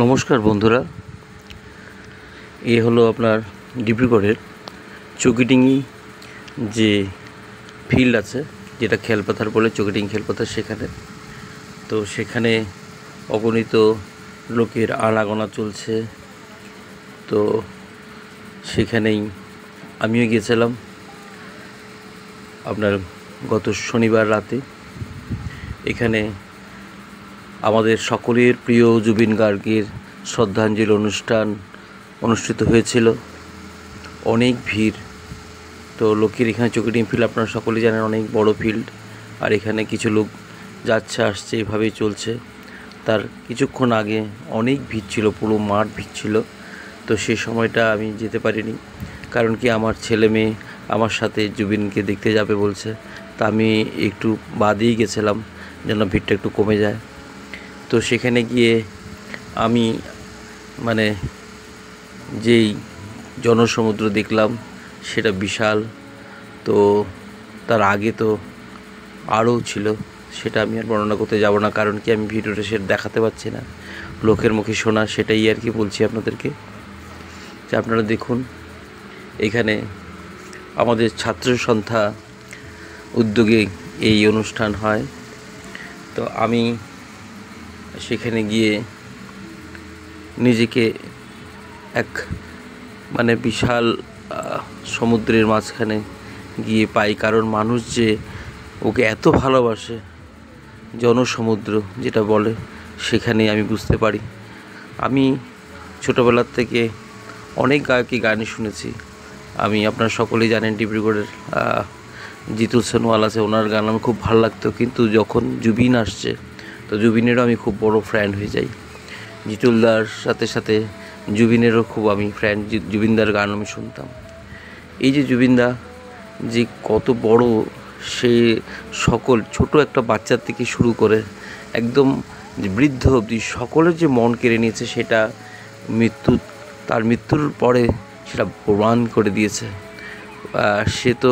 নমস্কার বন্ধুরা, এ হলো আপনার ডিব্রুগড়ের চৌকিডিঙ্গি যে ফিল্ড আছে, যেটা খেলপাথার বলে, চৌকিডিঙ্গি খেলপাথার। সেখানে অগণিত লোকের আনাগোনা চলছে। তো সেখানেই আমিও গিয়েছিলাম আপনার গত শনিবার রাতে। এখানে আমাদের সকলের প্রিয় জুবিন গার্গের শ্রদ্ধাঞ্জলি অনুষ্ঠান অনুষ্ঠিত হয়েছিল। অনেক ভিড়। তো লোকের এখানে চৌকিডিঙ্গি ফিল্ড আপনারা সকলেই জানেন, অনেক বড় ফিল্ড। আর এখানে কিছু লোক যাচ্ছে আসছে, এভাবেই চলছে। তার কিছুক্ষণ আগে অনেক ভিড় ছিল, পুরো মাঠ ভিড় ছিল। তো সেই সময়টা আমি যেতে পারিনি, কারণ কি আমার ছেলে মেয়ে আমার সাথে জুবিনকে দেখতে যাবে বলছে। তা আমি একটু বাদেই গেছিলাম যেন ভিড়টা একটু কমে যায়। তো সেখানে গিয়ে আমি যেই জনসমুদ্র দেখলাম সেটা বিশাল। তো তার আগে তো আরও ছিল, সেটা আমি আর বর্ণনা করতে যাব না, কারণ কি আমি ভিডিওটা সেটা দেখাতে পারছি না। লোকের মুখে শোনা সেটাই আর কি বলছি আপনাদেরকে, যে আপনারা দেখুন। এখানে আমাদের ছাত্র সন্ধ্যা উদ্যোগে এই অনুষ্ঠান হয়। তো আমি সেখানে গিয়ে নিজেকে এক বিশাল সমুদ্রের মাঝখানে গিয়ে পাই, কারণ মানুষ যে ওকে এত ভালোবাসে, জনসমুদ্র যেটা বলে, সেখানে আমি বুঝতে পারি। আমি ছোটোবেলার থেকে অনেক গায়কই গানই শুনেছি। আমি আপনারা সকলেই জানেন ডিব্রুগড়ের জিতুল সোনোয়াল আছে, ওনার গান আমার খুব ভালো লাগতো। কিন্তু যখন জুবিন আসছে, তো জুবিনেরও আমি খুব বড় ফ্যান হয়ে যাই। জিতুলদার সাথে সাথে জুবিনেরও খুব আমি ফ্যান। জুবিনদার গান আমি শুনতাম। এই যে জুবিনদা যে কত বড়, সে সকল ছোট একটা বাচ্চার থেকে শুরু করে একদম বৃদ্ধ অবধি সকলের যে মন কেড়ে নিয়েছে, সেটা তার মৃত্যুর পরে সেটা প্রমাণ করে দিয়েছে। সে তো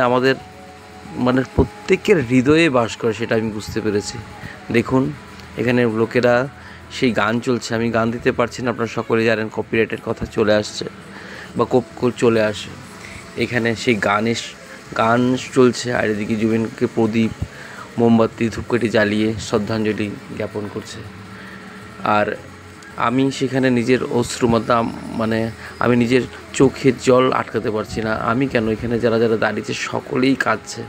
আমাদের প্রত্যেকের হৃদয়ে বাস করে, সেটা আমি বুঝতে পেরেছি। দেখুন এখানে লোকেরা সেই গান চলছে, আমি গান দিতে পারছি না, আপনারা সকলে জানেন কপিরাইটের কথা চলে আসছে বা চলে আসে। এখানে সেই গান চলছে, আর এদিকে জুবিনকে প্রদীপ, মোমবাতি, ধূপকাঠি জ্বালিয়ে শ্রদ্ধাঞ্জলি জ্ঞাপন করছে। আর আমি সেখানে নিজের অশ্রু আমি নিজের চোখের জল আটকাতে পারছি না। আমি কেন, এখানে যারা যারা দাঁড়িয়েছে সকলেই কাঁদছে,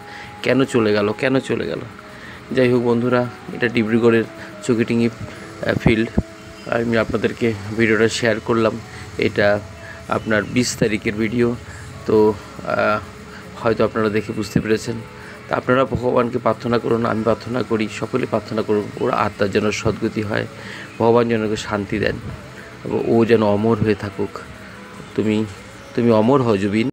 কেন চলে গেল। যাই হোক বন্ধুরা, এটা ডিব্রুগড়ের চৌকিডিঙ্গি ফিল্ড। আমি আপনাদেরকে ভিডিওটা শেয়ার করলাম। এটা আপনার 20 তারিখের ভিডিও। তো হয়তো আপনারা দেখে বুঝতে পেরেছেন। তা আপনারা ভগবানকে প্রার্থনা করুন, আমি প্রার্থনা করি, সকলে প্রার্থনা করুন, ওর আত্মার যেন সদ্গতি হয়, ভগবান যেন ওকে শান্তি দেন, ও যেন অমর হয়ে থাকুক। তুমি অমর হও জুবিন।